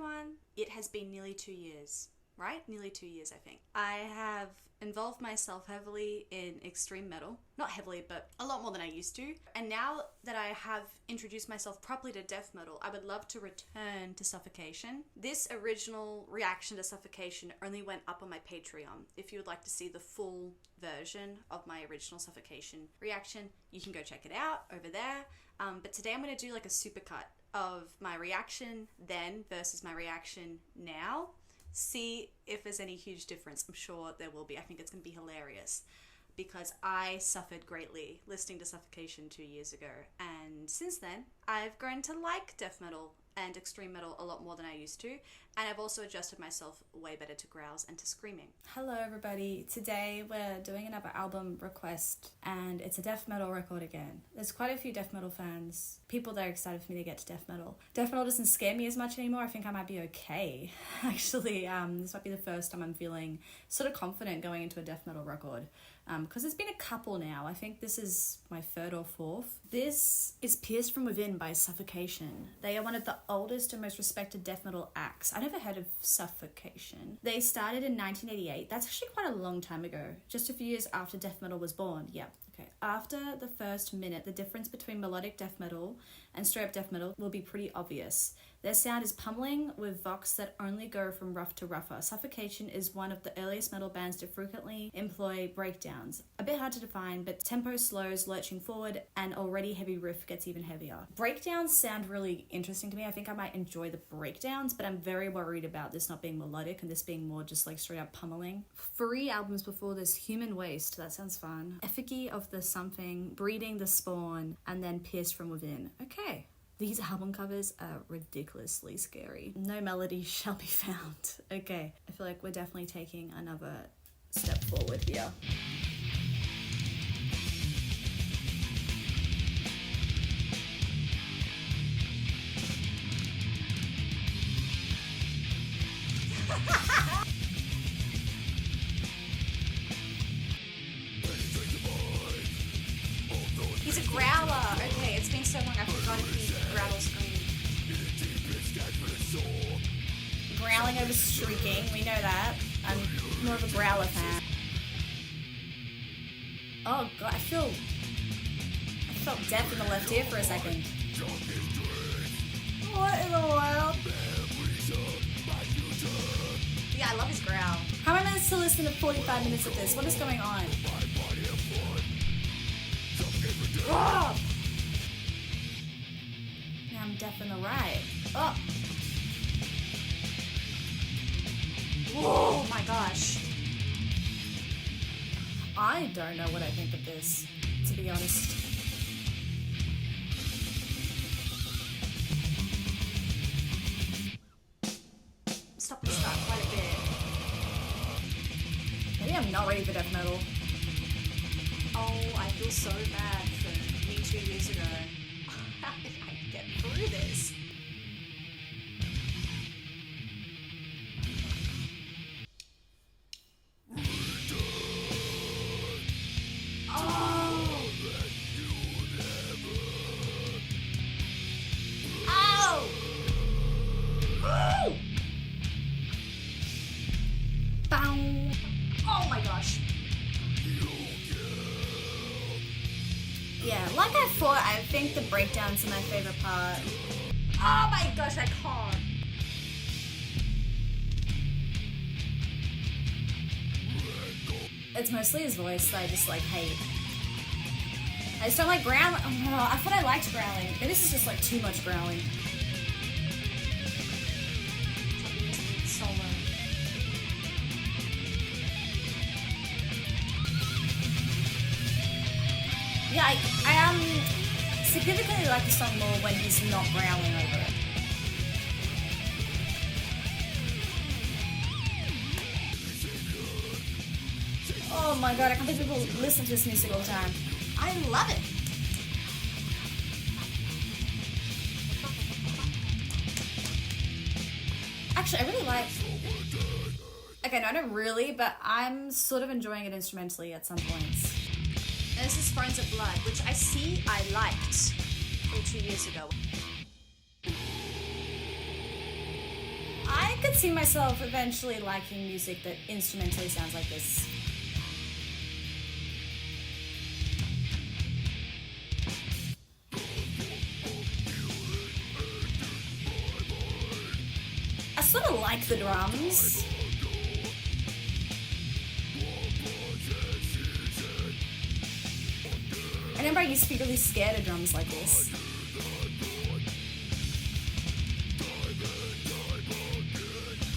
everyone. It has been nearly 2 years, right? Nearly 2 years, I think. I have involved myself heavily in extreme metal. Not heavily, but a lot more than I used to. And now that I have introduced myself properly to death metal, I would love to return to Suffocation. This original reaction to Suffocation only went up on my Patreon. If you would like to see the full version of my original Suffocation reaction, you can go check it out over there. But today I'm going to do like a supercut of my reaction then versus my reaction now. See if there's any huge difference. I'm sure there will be. I think it's going to be hilarious because I suffered greatly listening to Suffocation 2 years ago. And since then, I've grown to like death metal and extreme metal a lot more than I used to. And I've also adjusted myself way better to growls and to screaming. Hello everybody. Today we're doing another album request and it's a death metal record again. There's quite a few death metal fans, people that are excited for me to get to death metal. Death metal doesn't scare me as much anymore. I think I might be okay. Actually, this might be the first time I'm feeling sort of confident going into a death metal record. Because there's been a couple now. I think this is my third or fourth. This is Pierced From Within by Suffocation. They are one of the oldest and most respected death metal acts. I never heard of Suffocation. They started in 1988. That's actually quite a long time ago. Just a few years after death metal was born. Yeah, okay. After the first minute, the difference between melodic death metal and straight up death metal will be pretty obvious. Their sound is pummeling with vox that only go from rough to rougher. Suffocation is one of the earliest metal bands to frequently employ breakdowns. A bit hard to define, but tempo slows, lurching forward, and already heavy riff gets even heavier. Breakdowns sound really interesting to me. I think I might enjoy the breakdowns, but I'm very worried about this not being melodic and this being more just like straight up pummeling. 3 albums before this, Human Waste, that sounds fun. Effigy of the Something, Breeding the Spawn, and then Pierced From Within. Okay. These album covers are ridiculously scary. No melody shall be found. Okay, I feel like we're definitely taking another step forward here. He's a growler. Okay, it's been so long I forgot if he growl or scream. Growling over shrieking, we know that. I'm more of a growler fan. Oh god, I felt death in the left ear for a second. What in the world? Yeah, I love his growl. How am I meant to listen to 45 minutes of this? What is going on? Oh! Now I'm deaf in the right. Oh! Oh my gosh. I don't know what I think of this, to be honest. Stop and start quite a bit. Maybe I'm not ready for death metal. Oh, I feel so bad for me 2 years ago. How did I get through this? Oh my gosh. Yeah, like I thought, I think the breakdowns are my favorite part. Oh my gosh, I can't. It's mostly his voice that I just like hate. I just don't like growling. Oh, I thought I liked growling, but this is just like too much growling. Solo. Yeah, I significantly like the song more when he's not growling over it. Oh my god, I can't believe people listen to this music all the time. I love it. Actually, I really like... Okay, no, I don't really, but I'm sort of enjoying it instrumentally at some points. And this is Thrones of Blood, which I liked from 2 years ago. could see myself eventually liking music that instrumentally sounds like this. I sort of like the drums. I remember I used to be really scared of drums like this.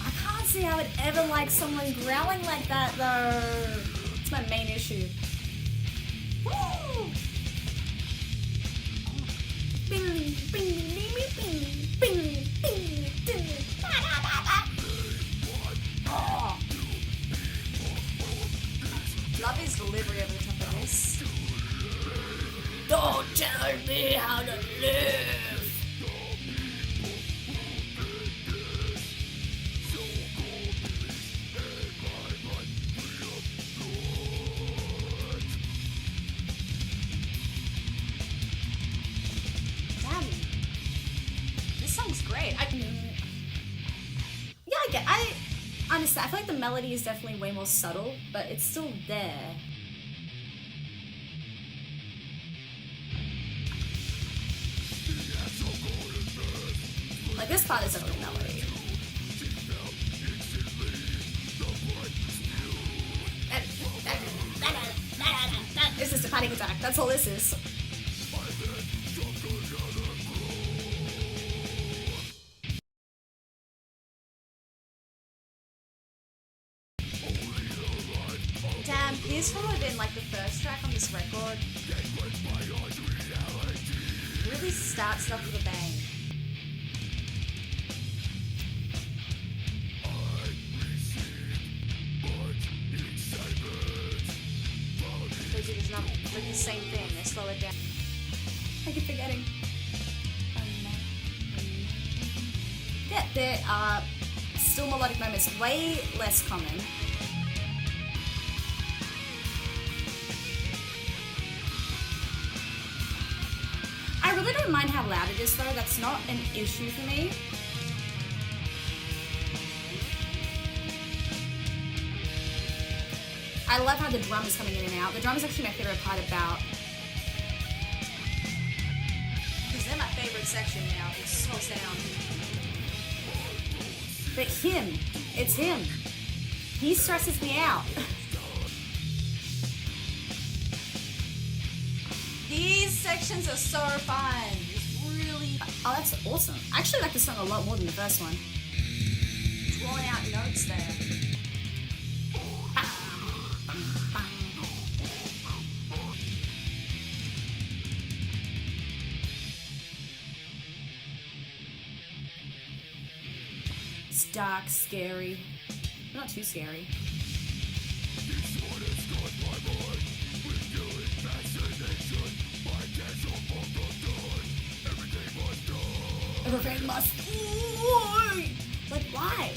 I can't see I would ever like someone growling like that though. It's my main issue. Woo! Bing, bing, bing, bing, bing, bing, bing. Oh. Love his delivery over the top of this. Don't tell me how to live. Damn. This song's great. I understand. I feel like the melody is definitely way more subtle, but it's still there. Like this part isn't really melody. This is a panic attack. That's all this is. Damn, this would have been like the first track on this record. Really starts it off with a bang. Because it is not like the same thing, they slow it down. I keep forgetting. Yeah, there are still melodic moments, way less common. I really don't mind how loud it is though, that's not an issue for me. I love how the drum is coming in and out. The drum is actually my favorite part about... Because they're my favorite section now, this whole sound. But him, it's him. He stresses me out. These sections are so fun. It's really Oh, that's awesome. I actually like this song a lot more than the first one. drawn out notes there. It's dark, scary. Not too scary. Everything must... Like, why?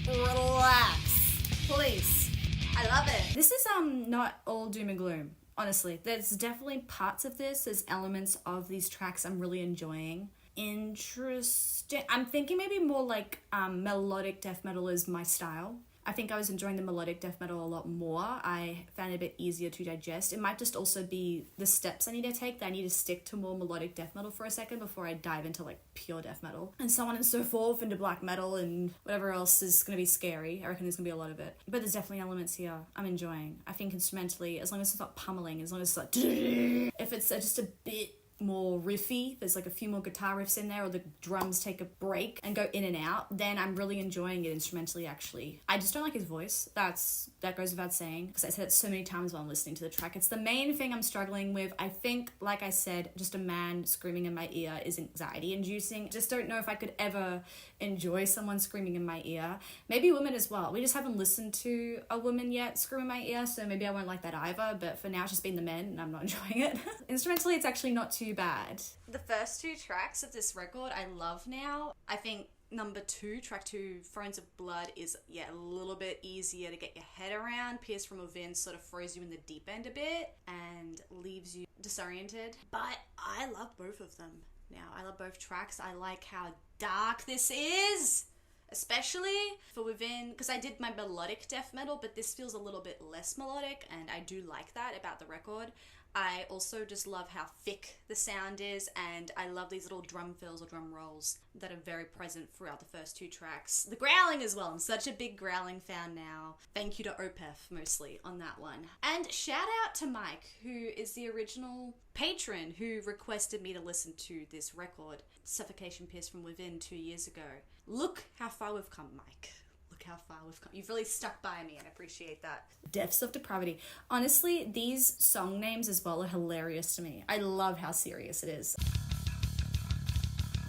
Relax, please. I love it. This is not all doom and gloom. Honestly, there's definitely parts of this. There's elements of these tracks I'm really enjoying. Interesting. I'm thinking maybe more like melodic death metal is my style. I think I was enjoying the melodic death metal a lot more. I found it a bit easier to digest. It might just also be the steps I need to take, that I need to stick to more melodic death metal for a second before I dive into like pure death metal. And so on and so forth into black metal and whatever else is going to be scary. I reckon there's going to be a lot of it. But there's definitely elements here I'm enjoying. I think instrumentally, as long as it's not pummeling, as long as it's like... If it's just a bit more riffy, there's like a few more guitar riffs in there, or the drums take a break and go in and out, then I'm really enjoying it instrumentally actually. I just don't like his voice. That goes without saying, because I said it so many times while I'm listening to the track. It's the main thing I'm struggling with. I think, like I said, just a man screaming in my ear is anxiety inducing. Just don't know if I could ever enjoy someone screaming in my ear. Maybe women as well. We just haven't listened to a woman yet scream in my ear, so maybe I won't like that either, but for now it's just been the men and I'm not enjoying it. Instrumentally, it's actually not too bad. The first two tracks of this record I love now. I think number 2, track 2, Thrones of Blood, is, a little bit easier to get your head around. Pierce from Within sort of throws you in the deep end a bit and leaves you disoriented. But I love both of them now. I love both tracks. I like how dark this is, especially for Within, because I did my melodic death metal, but this feels a little bit less melodic, and I do like that about the record. I also just love how thick the sound is, and I love these little drum fills or drum rolls that are very present throughout the first 2 tracks. The growling as well. I'm such a big growling fan now. Thank you to Opeth, mostly, on that one. And shout out to Mike, who is the original patron who requested me to listen to this record, Suffocation, Pierce from Within, 2 years ago. Look how far we've come, Mike. Look how far we've come. You've really stuck by me, and I appreciate that. Depths of Depravity. Honestly, these song names as well are hilarious to me. I love how serious it is.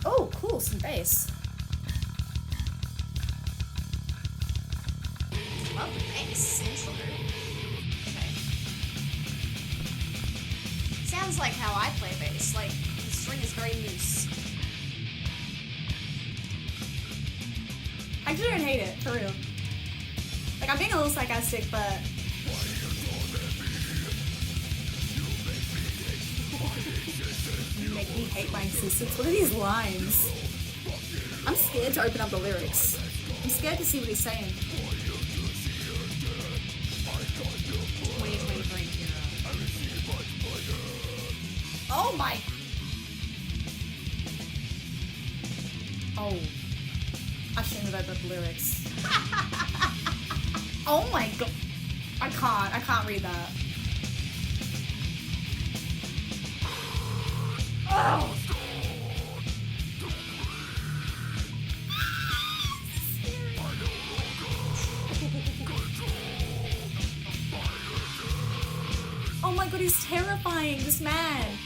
Oh, cool, some bass. Love the bass intro. Okay. Sounds like how I play bass. Like, the string is very loose. I actually don't hate it, for real. Like, I'm being a little sarcastic, but... You make me hate my existence. What are these lines? I'm scared to open up the lyrics. I'm scared to see what he's saying. 2023 hero. Oh my... Oh. I shouldn't have opened up the lyrics. Oh my god. I can't read that. Oh! Oh my god, he's terrifying, this man.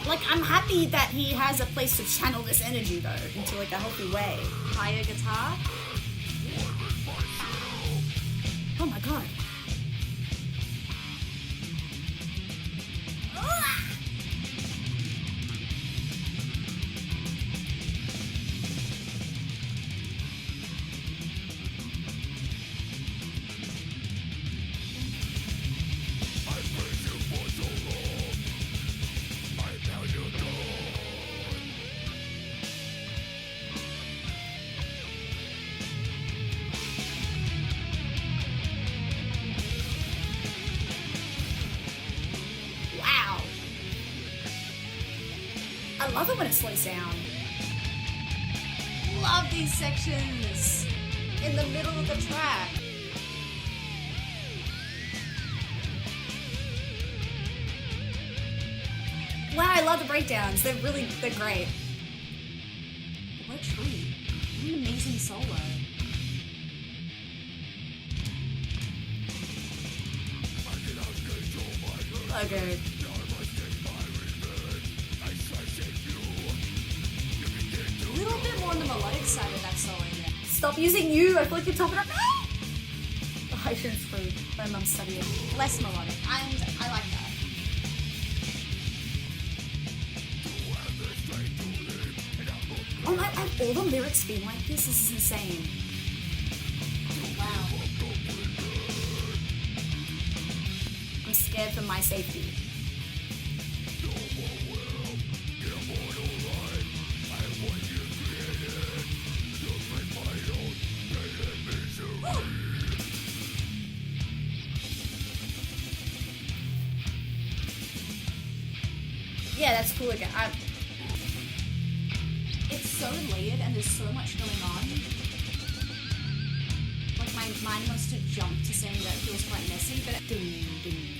Like, I'm happy that he has a place to channel this energy, though, into, like, a healthy way. Higher guitar. Oh my god. I love it when it slows down. Love these sections in the middle of the track. Wow, I love the breakdowns. They're great. What a treat. What an amazing solo. Okay. A little bit more on the melodic side of that solo, yeah. Stop using you. I feel like you're talking about me. Oh, I shouldn't screw. My mum's studying. Less melodic, and I like that. Oh my, have all the lyrics been like this? This is insane. Wow. I'm scared for my safety. Yeah, that's cool again. It's so layered and there's so much going on. Like my mind wants to jump to saying that it feels quite messy, but Ding, ding.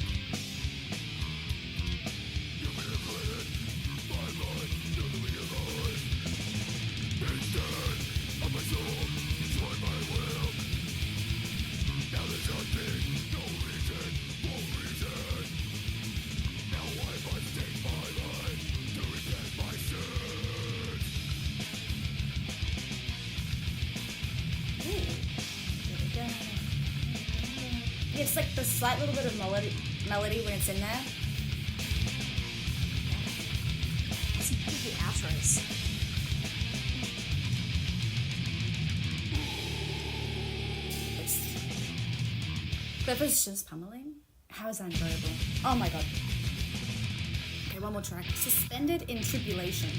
It's like the slight little bit of melody when it's in there. it's completely out outros. But if it's just pummeling, how is that enjoyable? Oh my god. Okay, one more track. Suspended in Tribulation.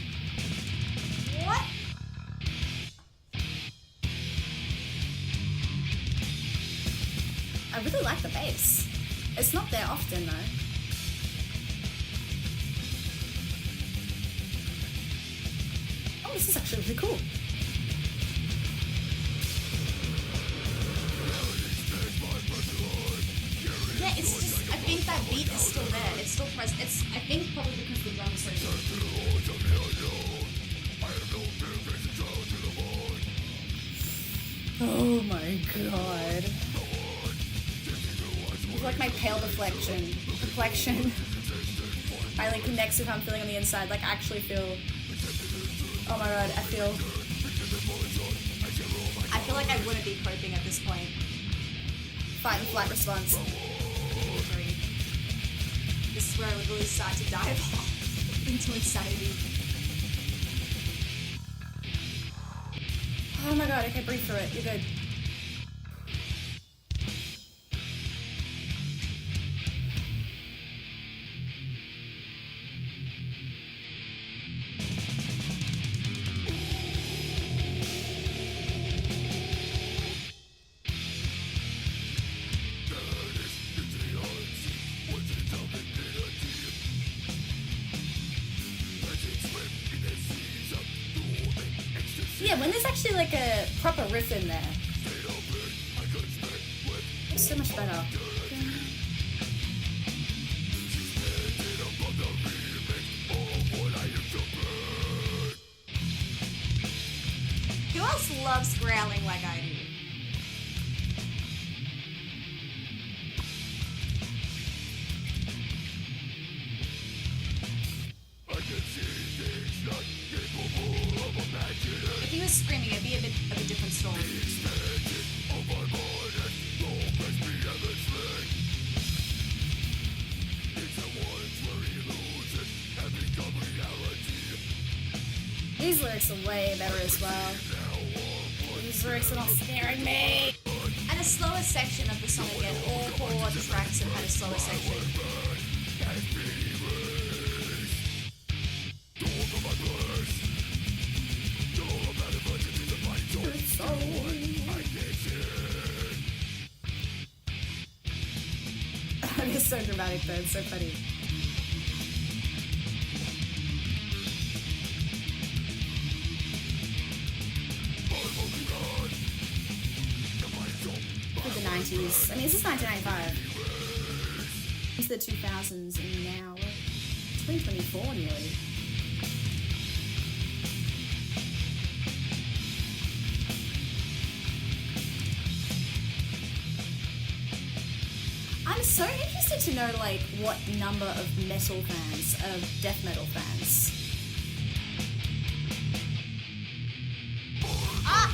What? I really like the bass. It's not there often though. Oh, this is actually really cool. Yeah, it's just, I think that beat is still there. It's still present. It's, I think, probably because the drums are so good. Oh my god. It's like my pale complexion finally connects with how I'm feeling on the inside. Like, I actually feel, oh my god, I feel like I wouldn't be coping at this point. fight and flight response. This is where I would really start to dive off into insanity. Oh my god, okay, breathe through it. You're good. Yeah, when there's actually like a proper riff in there, it's so much better. Who else loves growling like I do? If he was screaming, it'd be a bit of a different story. These lyrics are way better as well. These lyrics are not scaring me. And a slower section of the song again. All four tracks have had a slower section. It's so dramatic though, it's so funny. Through the 90s. I mean, this is 1995. Into the 2000s and now we're 2024 nearly. I'm so interested to know, like, what number of metal fans, of death metal fans. Ah!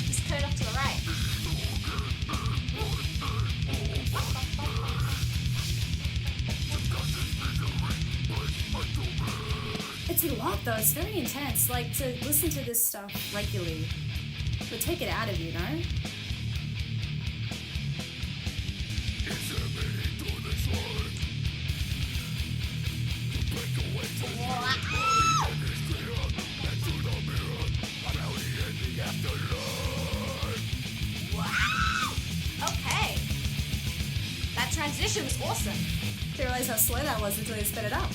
Just cut it off to the right. It's a lot though, it's very intense. Like, to listen to this stuff regularly would take it out of you, know? Okay. That transition was awesome. Didn't realize how slow that was until they sped it up.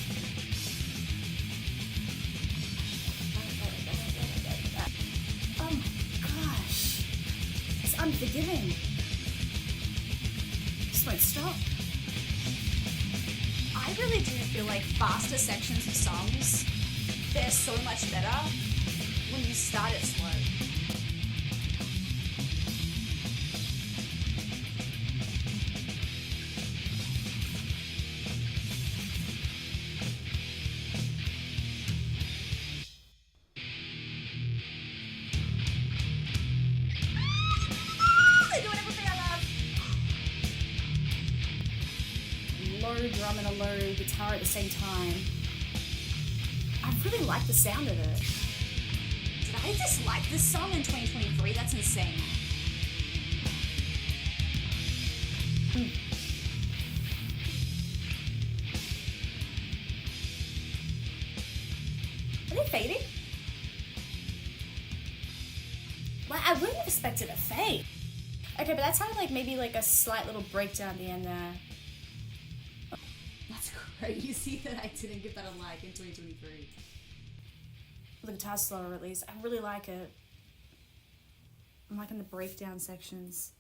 Oh my gosh. It's unforgiving. Just won't stop. I really do feel like faster sections of songs, they're so much better when you start it slow. Low low drum and a low guitar at the same time. I really like the sound of it. Did I dislike this song in 2023? That's insane. Are they fading? Well, I wouldn't have expected a fade. Okay, but that sounded like maybe like a slight little breakdown at the end there. That's crazy that I didn't give that a like in 2023. The guitar's slower at least. I really like it. I'm liking the breakdown sections.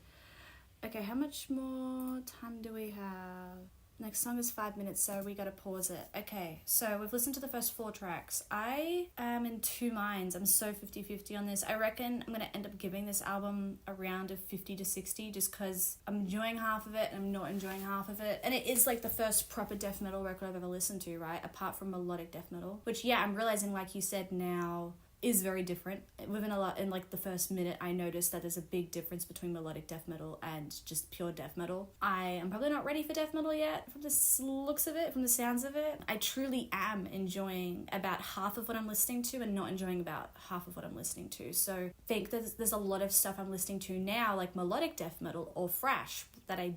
Okay, how much more time do we have? Next song is 5 minutes, so we gotta pause it. Okay, so we've listened to the first 4 tracks. I am in two minds. I'm so 50-50 on this. I reckon I'm gonna end up giving this album a round of 50 to 60 just because I'm enjoying half of it and I'm not enjoying half of it. And it is like the first proper death metal record I've ever listened to, right? Apart from melodic death metal. Which, yeah, I'm realizing, like you said, now is very different. In like the first minute, I noticed that there's a big difference between melodic death metal and just pure death metal. I am probably not ready for death metal yet from the looks of it, from the sounds of it. I truly am enjoying about half of what I'm listening to and not enjoying about half of what I'm listening to. So I think there's a lot of stuff I'm listening to now, like melodic death metal or thrash, that I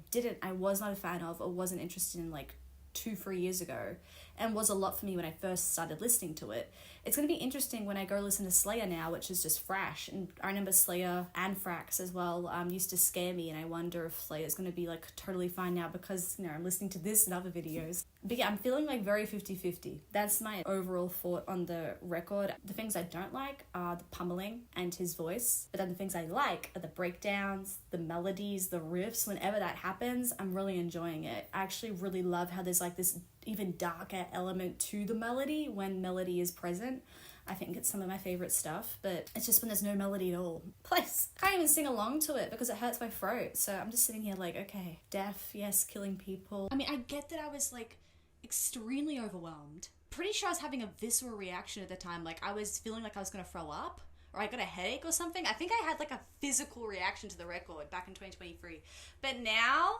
was not a fan of or wasn't interested in like 2-3 years ago, and was a lot for me when I first started listening to it. It's going to be interesting when I go listen to Slayer now, which is just thrash, and I remember Slayer and Thrax as well used to scare me, and I wonder if Slayer's going to be like totally fine now because, you know, I'm listening to this and other videos. But yeah, I'm feeling like very 50-50. That's my overall thought on the record. The things I don't like are the pummeling and his voice, but then the things I like are the breakdowns, the melodies, the riffs. Whenever that happens, I'm really enjoying it. I actually really love how there's like this even darker element to the melody when melody is present. I think it's some of my favorite stuff, but it's just when there's no melody at all. Plus, I can't even sing along to it because it hurts my throat. So I'm just sitting here like, okay, death, yes, killing people. I mean, I get that I was like extremely overwhelmed. Pretty sure I was having a visceral reaction at the time. Like I was feeling like I was gonna throw up, or I got a headache or something. I think I had like a physical reaction to the record back in 2023. But now,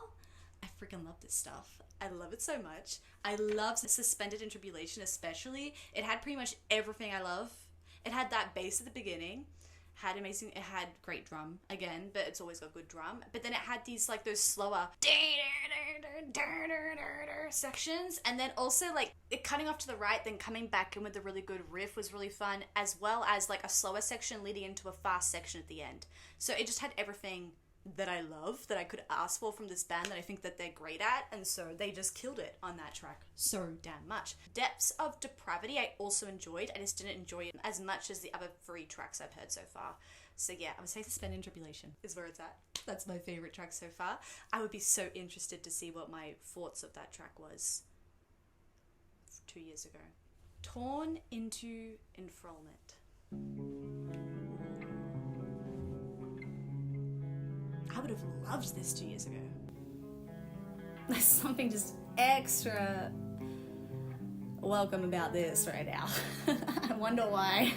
I freaking love this stuff. I love it so much. I love Suspended in Tribulation especially. It had pretty much everything I love. It had that bass at the beginning. It had great drum again, but it's always got good drum. But then it had these like those slower sections, and then also like it cutting off to the right, then coming back in with a really good riff was really fun, as well as like a slower section leading into a fast section at the end. So it just had everything that I love, that I could ask for from this band, that I think that they're great at, and so they just killed it on that track so damn much. Depths of Depravity I also enjoyed. I just didn't enjoy it as much as the other 3 tracks I've heard so far. So yeah, I would say Suspended in Tribulation is where it's at. That's my favorite track so far. I would be so interested to see what my thoughts of that track was 2 years ago. Torn into Enthralment. I would have loved this 2 years ago. There's something just extra welcome about this right now. I wonder why.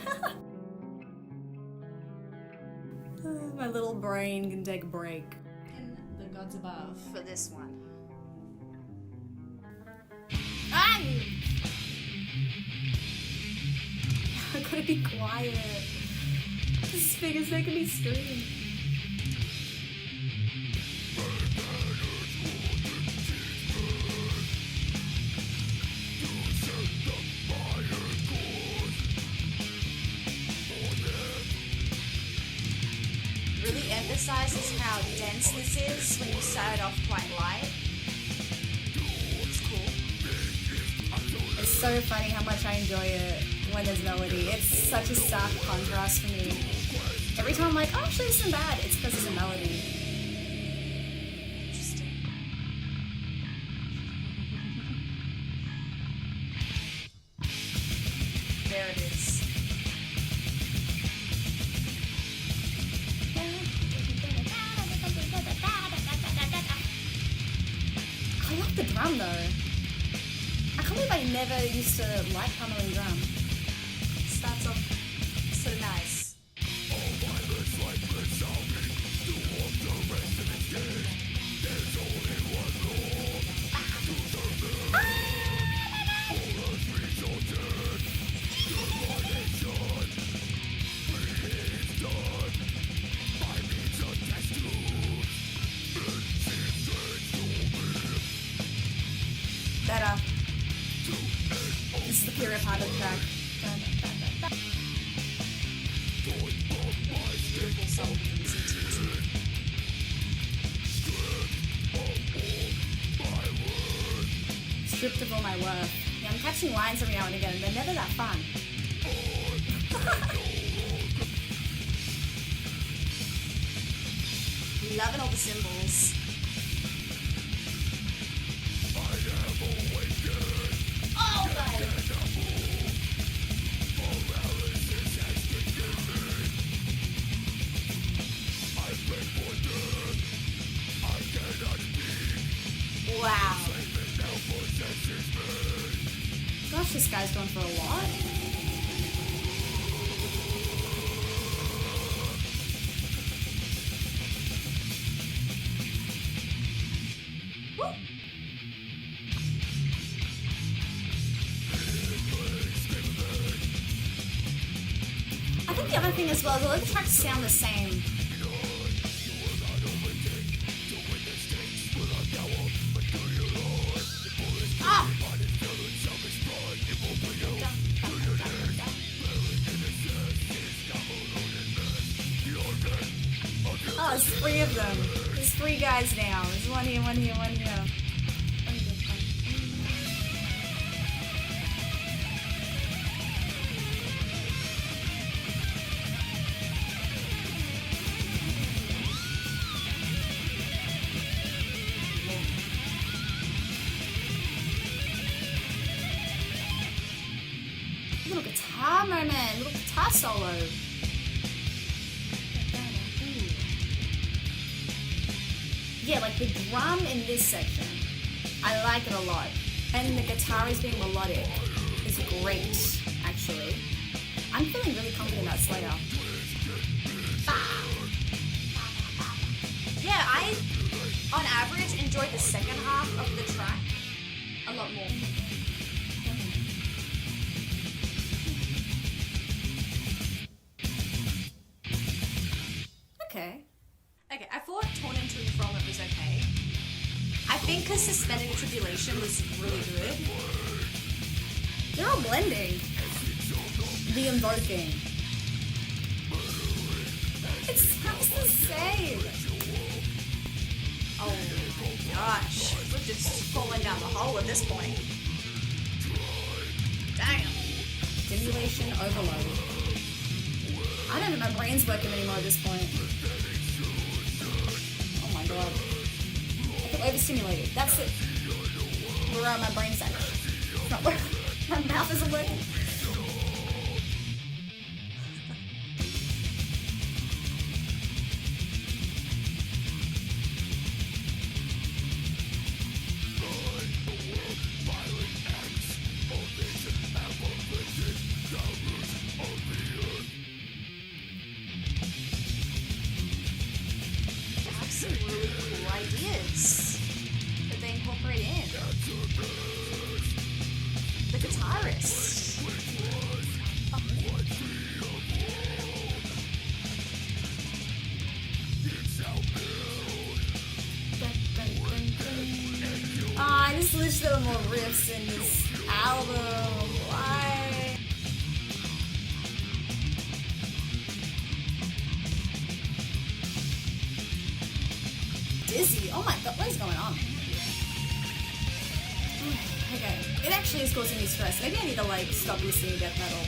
My little brain can take a break. In the gods above for this one. Ah! I gotta be quiet. This thing is making me scream. Really emphasizes how dense this is when you start it off quite light. It's cool. It's so funny how much I enjoy it when there's melody. It's such a stark contrast for me. Every time I'm like, oh, actually this isn't bad, it's because there's a melody. Interesting. There it is. I like the drum though. I can't believe I never used to like pummeling drum. Starts off so nice. Beautiful song begins in T2. Stripped of all my worth. Yeah, I'm catching lines every now and again, and they're never that fun. Loving all the symbols. Oh, my. Wow. Gosh, this guy's going for a lot. Woo. I think the other thing as well is all the tracks sound the same. Ah! Oh, there's 3 of them. There's 3 guys now. There's one here, one here, one here. Little guitar moment, little guitar solo. Yeah, like the drum in this section, I like it a lot. And the guitar is being melodic is great, actually. I'm feeling really confident about Slayer. Yeah, I, on average, enjoyed the second half of the track a lot more. Okay. Okay, I thought Torn into Enthralment was okay. I think because Suspended Tribulation was really good. They're all blending. The Invoking. It sounds the same. Oh my gosh, we're just falling down the hole at this point. Damn. Stimulation overload. I don't think my brain's working anymore at this point. Oh my god. I feel overstimulated. That's it. Where my brain's at. It's not working. My mouth isn't working. Some really cool ideas that they incorporate in. The guitarist. I just wish there were more riffs in this album. Why? Dizzy. Oh my god, what is going on? Okay, it actually is causing me stress. Maybe I need to like stop listening to death metal.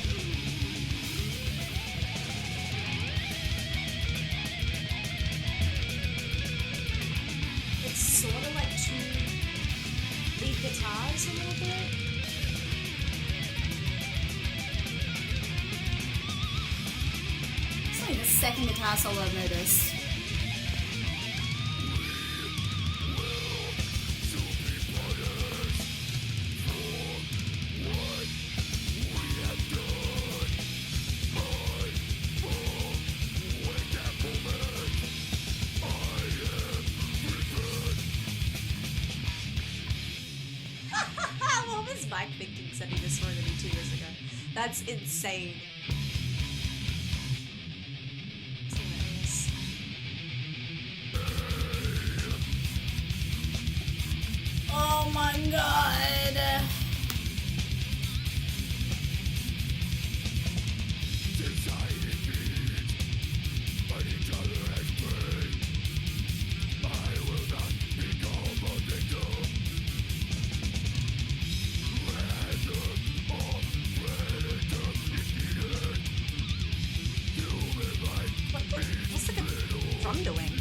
It's sort of like 2 lead guitars a little bit. It's only the second guitar solo I've noticed. What was Mike thinking sending this story to me 2 years ago? That's insane. It's hilarious. Oh my god. drum doing?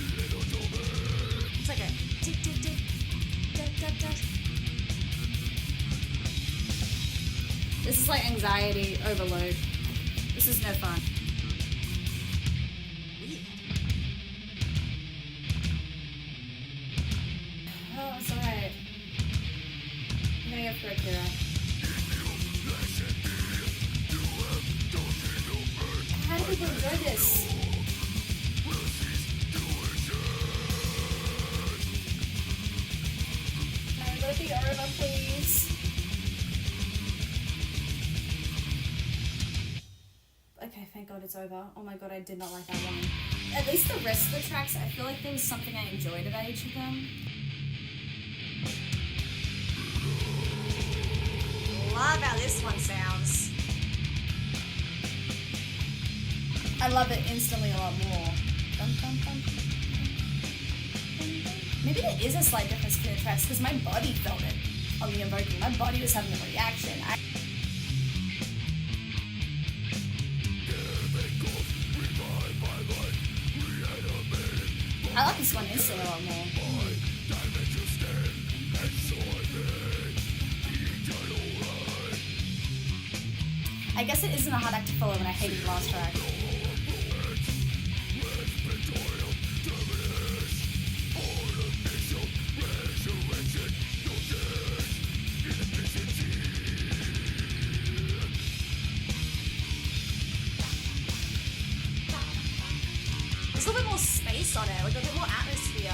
It's like a tick, tick, tick, da, da, da. This is like anxiety overload. This is no fun. Weird. Oh, it's alright. I'm gonna go for a Kira. How do people enjoy this? Let it be over, please. Okay, thank God it's over. Oh my God, I did not like that one. At least the rest of the tracks, I feel like there was something I enjoyed about each of them. Love how this one sounds. I love it instantly a lot more. Maybe there is a slight difference between the tracks because my body felt it on the Invoking. My body was having a reaction. I like this one instantly a lot more. I guess it isn't a hard act to follow when I hated the last track. There's a little bit more space on it, like a bit more atmosphere.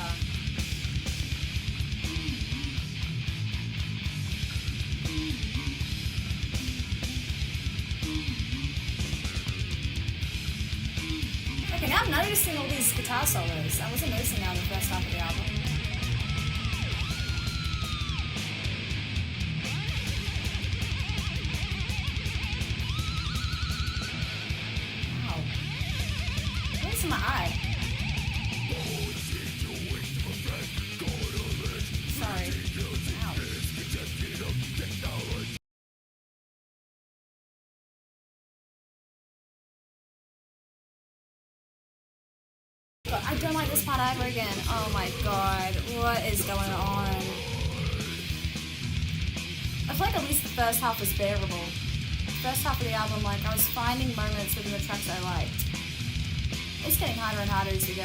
Okay, now I'm noticing all these guitar solos. I wasn't noticing that in the first half of the album. Wow. What's in my eye? Sorry. Ow. But I don't like this part ever again. Oh my God, what is going on? I feel like at least the first half was bearable. The first half of the album, like, I was finding moments within the tracks I liked. It's getting harder and harder as we go.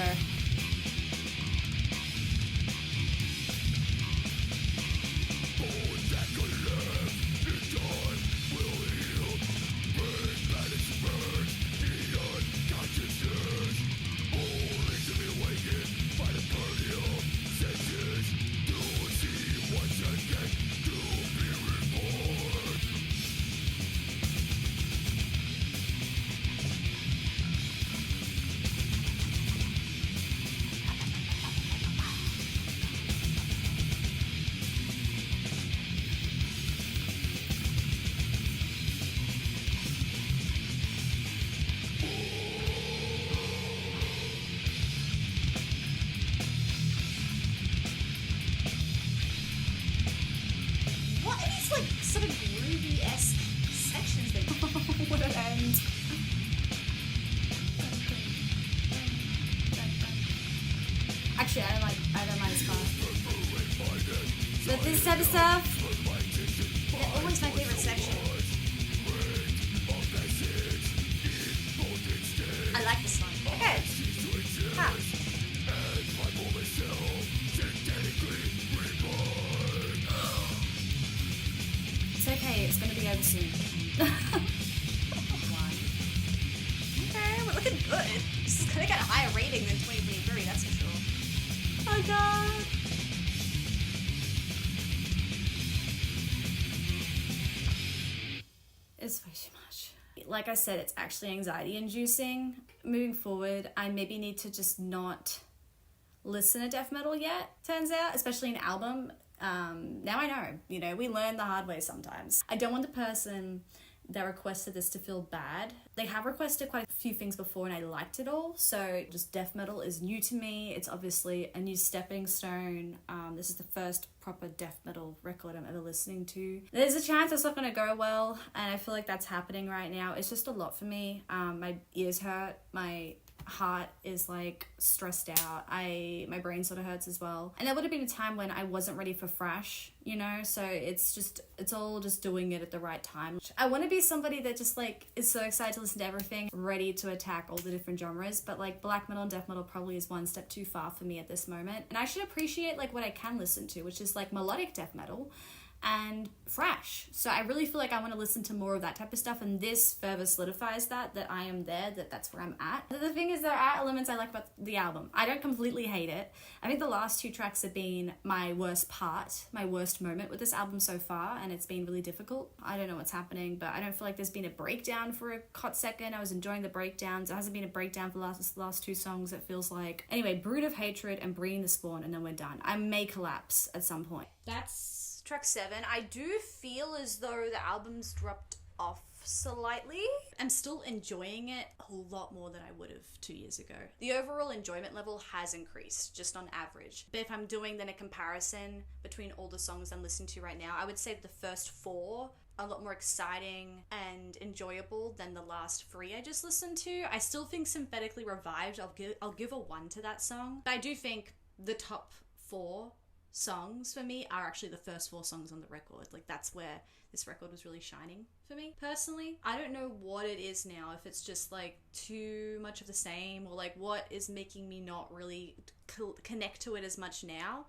What are these, like, sort of groovy-esque sections that What an end. Actually, I don't mind this part. But this type of stuff, they're always my favorite section. I like this one. Okay. Huh. it's okay, it's gonna be over soon. Okay, we're looking good. This is gonna get a higher rating than 2023, that's for sure. Oh God. It's way too much. Like I said, it's actually anxiety inducing. Moving forward, I maybe need to just not listen to death metal yet, turns out, especially an album. Now I know, we learn the hard way sometimes. I don't want the person that requested this to feel bad. They have requested quite a few things before and I liked it all, so just death metal is new to me. It's obviously a new stepping stone. This is the first proper death metal record I'm ever listening to. There's a chance it's not going to go well, and I feel like that's happening right now. It's just a lot for me. My ears hurt, my heart is like stressed out. My brain sort of hurts as well. And there would have been a time when I wasn't ready for thrash, you know? So it's all just doing it at the right time. I want to be somebody that just like is so excited to listen to everything, ready to attack all the different genres, but like black metal and death metal probably is one step too far for me at this moment. And I should appreciate like what I can listen to, which is like melodic death metal and thrash. So I really feel like I want to listen to more of that type of stuff, and this further solidifies that I am there, that's where I'm at. The thing is, there are elements I like about the album. I don't completely hate it. I think the last 2 tracks have been my worst part, my worst moment with this album so far, and it's been really difficult. I don't know what's happening, but I don't feel like there's been a breakdown for a hot second. I was enjoying the breakdowns. There hasn't been a breakdown for the last 2 songs, it feels like. Anyway, Brood of Hatred and Breeding the Spawn, and then we're done. I may collapse at some point. That's track 7. I do feel as though the album's dropped off slightly. I'm still enjoying it a lot more than I would have 2 years ago. The overall enjoyment level has increased, just on average. But if I'm doing then a comparison between all the songs I'm listening to right now, I would say the first 4 are a lot more exciting and enjoyable than the last 3 I just listened to. I still think Synthetically Revived, I'll give a 1 to that song. But I do think the top 4 songs for me are actually the first 4 songs on the record. Like, that's where this record was really shining for me personally. I don't know what it is now, if it's just like too much of the same, or like what is making me not really connect to it as much now,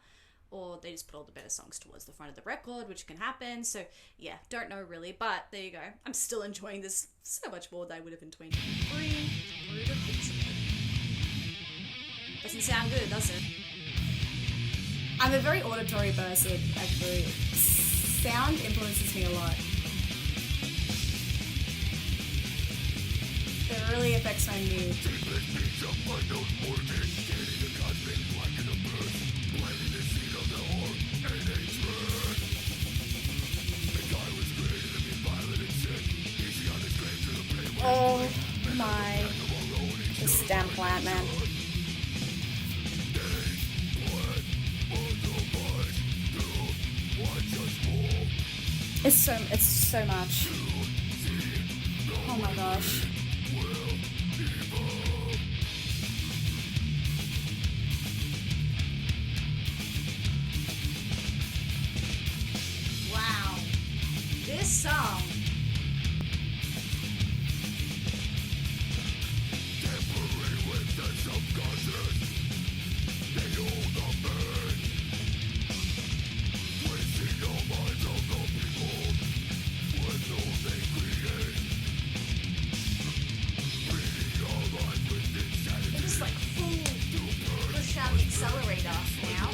or they just put all the better songs towards the front of the record, which can happen. So yeah, don't know really, but there you go. I'm still enjoying this so much more than I would have in 2023. Doesn't sound good, does it? I'm a very auditory person, actually. Sound influences me a lot. It really affects my mood. Oh my. This damn plant, man. It's so much. Oh my gosh. Wow. This song. It's like full push out the accelerator now.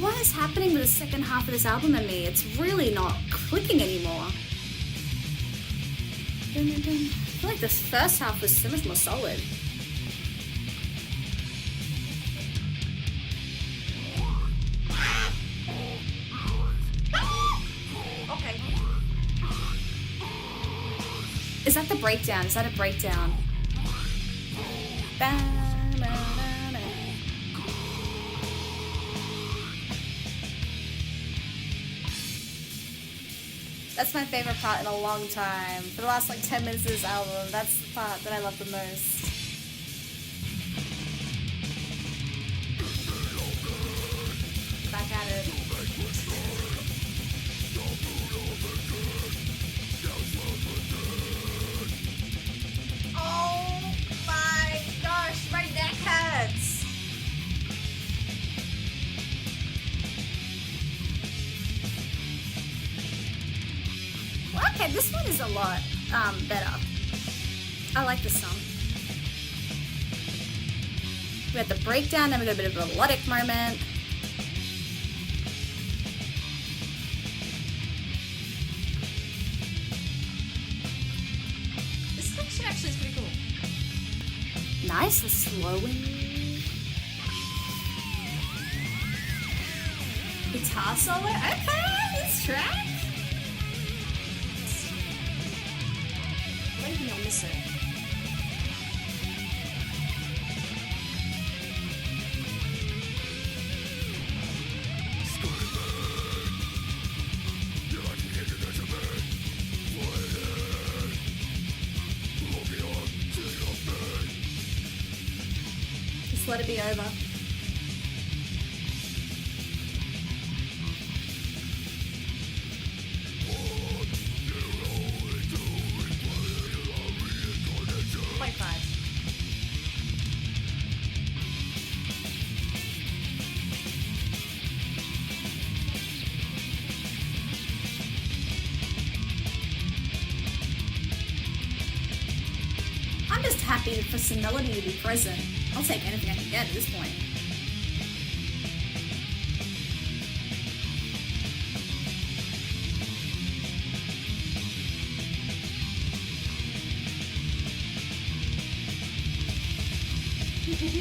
What is happening with the second half of this album in me? It's really not clicking anymore. I feel like this first half was so much more solid. Okay. Is that the breakdown? Is that a breakdown? That's my favorite part in a long time. For the last like 10 minutes of this album, that's the part that I love the most. Back at it. Oh my gosh, my neck hurts. Well, okay, this one is a lot better. I like this song. We had the breakdown, then we got a bit of a melodic moment. This section actually is pretty cool. Nice, the slowing. Guitar solo? Okay, this track. I don't think I'll miss it. Just let it be over. I'm just happy for some melody to be present. I'll take anything I can get at this point.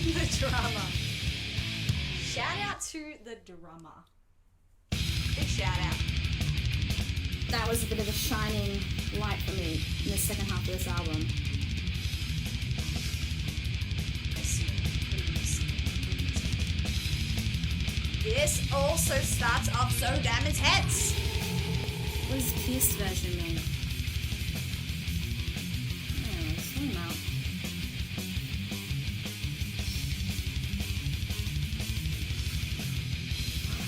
The drama. Shout out to the drummer. Big shout out. That was a bit of a shining light for me in the second half of this album. This also starts off so damn intense. What does Pierced version mean? Oh, zoom out.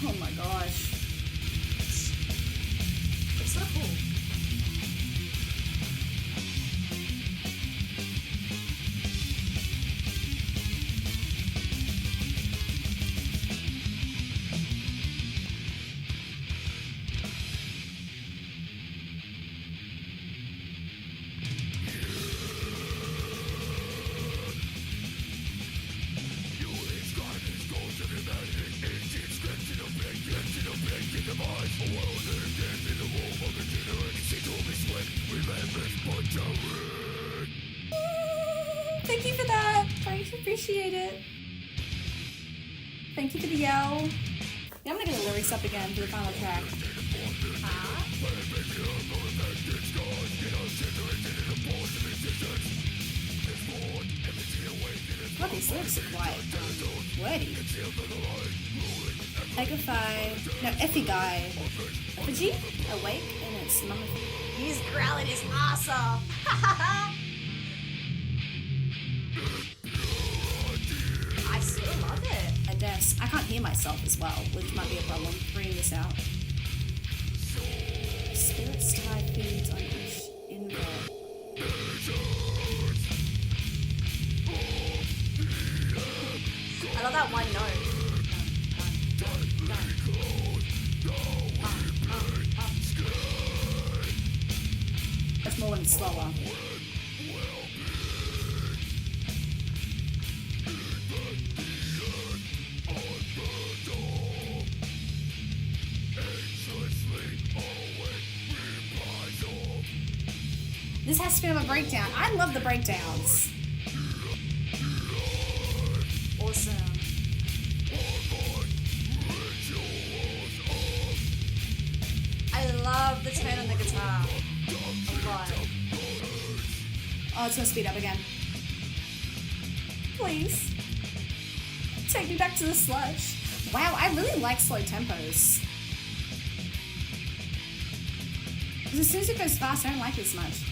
Oh my gosh. It's so cool. Thank you for that. I appreciate it. Thank you for the yell. Yeah, I'm gonna get the lyrics up again for the final track. God, these lyrics are quite wordy. Egify, no, Effigy. Effigy? Awake in its mummified. He's growling his ass off. I still love it. A desk. I can't hear myself as well, which might be a problem. Reading this out. Spirits tie feeds on each invert. I love that one note. That's more when it's slower. This has to be on a breakdown. I love the breakdowns. Awesome. I love the tone on the guitar. A lot. Oh, it's gonna speed up again. Please. Take me back to the sludge. Wow, I really like slow tempos. Because as soon as it goes fast, I don't like it as much.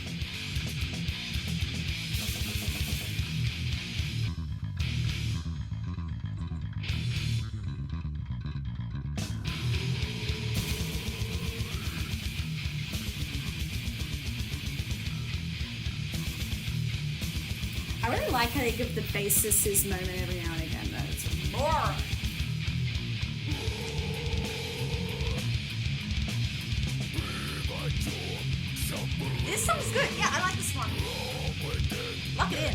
I really like how they give the bassist his moment every now and again, though. It's More. This song's good. Yeah, I like this one. Lock it in.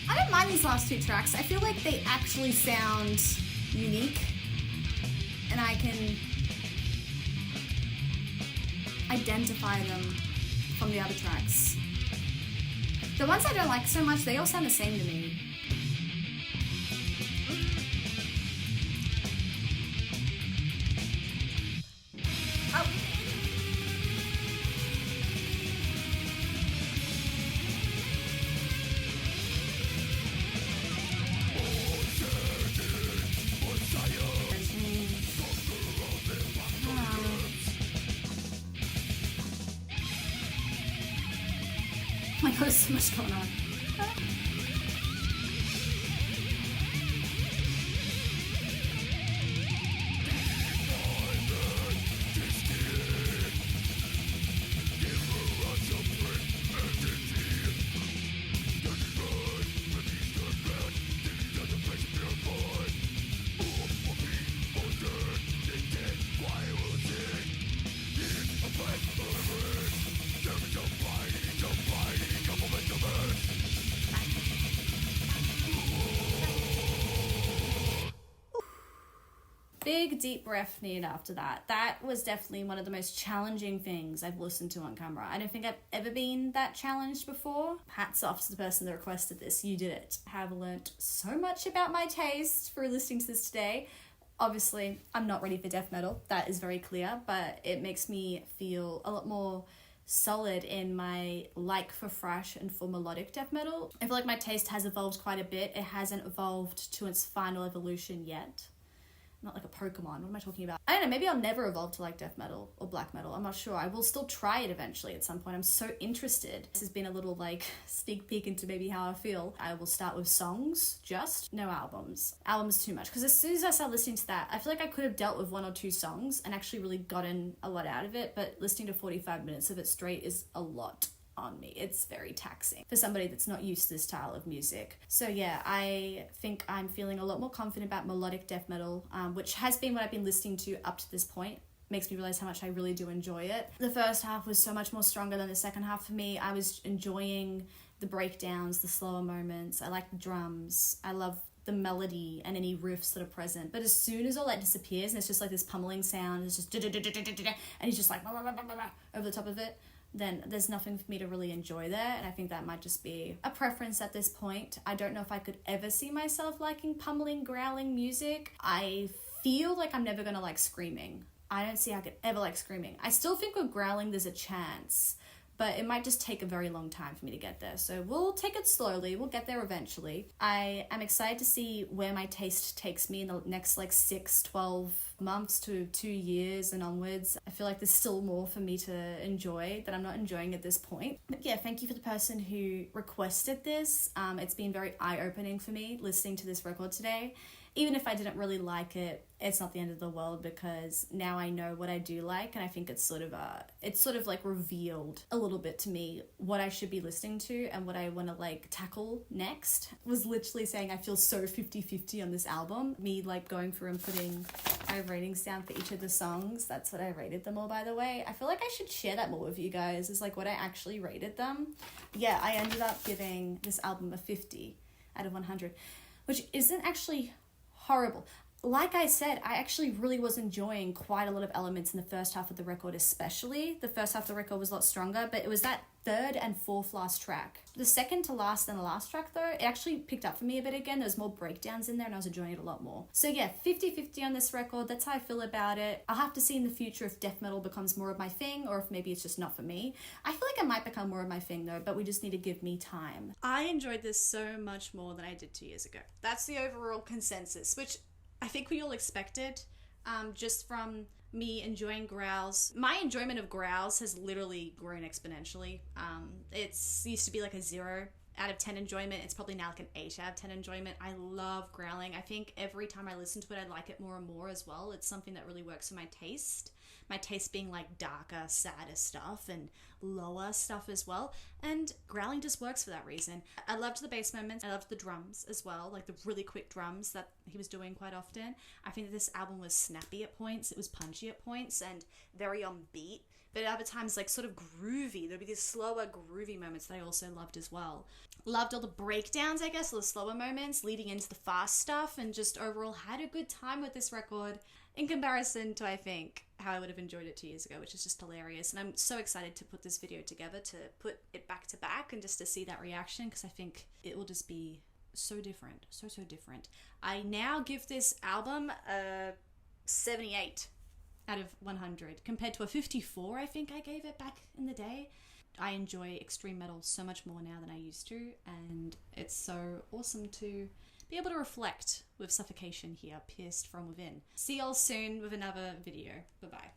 I don't mind these last two tracks. I feel like they actually sound unique, and I can identify them from the other tracks. The ones I don't like so much, they all sound the same to me. There's so much going on. Big deep breath needed after that. That was definitely one of the most challenging things I've listened to on camera. I don't think I've ever been that challenged before. Hats off to the person that requested this. You did it. I have learnt so much about my taste through listening to this today. Obviously, I'm not ready for death metal. That is very clear, but it makes me feel a lot more solid in my like for thrash and for melodic death metal. I feel like my taste has evolved quite a bit. It hasn't evolved to its final evolution yet. Not like a Pokemon. What am I talking about? I don't know. Maybe I'll never evolve to like death metal or black metal. I'm not sure. I will still try it eventually at some point. I'm so interested. This has been a little like sneak peek into maybe how I feel. I will start with songs, just no albums. Albums too much. Because as soon as I start listening to that, I feel like I could have dealt with 1 or 2 songs and actually really gotten a lot out of it. But listening to 45 minutes of it straight is a lot on me. It's very taxing for somebody that's not used to this style of music. So yeah, I think I'm feeling a lot more confident about melodic death metal, which has been what I've been listening to up to this point. Makes me realize how much I really do enjoy it. The first half was so much more stronger than the second half for me. I was enjoying the breakdowns, the slower moments. I like the drums. I love the melody and any riffs that are present. But as soon as all that disappears and it's just like this pummeling sound, it's just and he's just like over the top of it, then there's nothing for me to really enjoy there. And I think that might just be a preference at this point. I don't know if I could ever see myself liking pummeling, growling music. I feel like I'm never gonna like screaming. I don't see how I could ever like screaming. I still think with growling there's a chance, but it might just take a very long time for me to get there. So we'll take it slowly. We'll get there eventually. I am excited to see where my taste takes me in the next like 6, 12 months to 2 years and onwards. I feel like there's still more for me to enjoy that I'm not enjoying at this point. But yeah, thank you for the person who requested this. It's been very eye-opening for me listening to this record today. Even if I didn't really like it, it's not the end of the world because now I know what I do like, and I think it's sort of like revealed a little bit to me what I should be listening to and what I want to like tackle next. I was literally saying I feel so 50-50 on this album. Me like going through and putting my ratings down for each of the songs. That's what I rated them all, by the way. I feel like I should share that more with you guys, is like what I actually rated them. Yeah, I ended up giving this album a 50 out of 100, which isn't actually horrible. Like I said, I actually really was enjoying quite a lot of elements in the first half of the record, especially. The first half of the record was a lot stronger, but it was that third and fourth last track. The second to last and the last track, though, it actually picked up for me a bit again. There was more breakdowns in there, and I was enjoying it a lot more. So yeah, 50-50 on this record. That's how I feel about it. I'll have to see in the future if death metal becomes more of my thing, or if maybe it's just not for me. I feel like it might become more of my thing, though, but we just need to give me time. I enjoyed this so much more than I did 2 years ago. That's the overall consensus, which I think we all expected, just from me enjoying growls. My enjoyment of growls has literally grown exponentially. It's used to be like a 0 out of 10 enjoyment. It's probably now like an 8 out of 10 enjoyment. I love growling. I think every time I listen to it, I like it more and more as well. It's something that really works for my taste. My taste being like darker, sadder stuff and lower stuff as well. And growling just works for that reason. I loved the bass moments. I loved the drums as well, like the really quick drums that he was doing quite often. I think that this album was snappy at points. It was punchy at points and very on beat. But at other times, like sort of groovy. There'd be these slower, groovy moments that I also loved as well. Loved all the breakdowns, I guess, all the slower moments leading into the fast stuff, and just overall had a good time with this record in comparison to, I think, how I would have enjoyed it 2 years ago, which is just hilarious. And I'm so excited to put this video together, to put it back to back and just to see that reaction, because I think it will just be so different, so different. I now give this album a 78 out of 100 compared to a 54 I think I gave it back in the day. I enjoy extreme metal so much more now than I used to, and it's so awesome to be able to reflect with Suffocation here, pierced from within. See y'all soon with another video. Bye bye.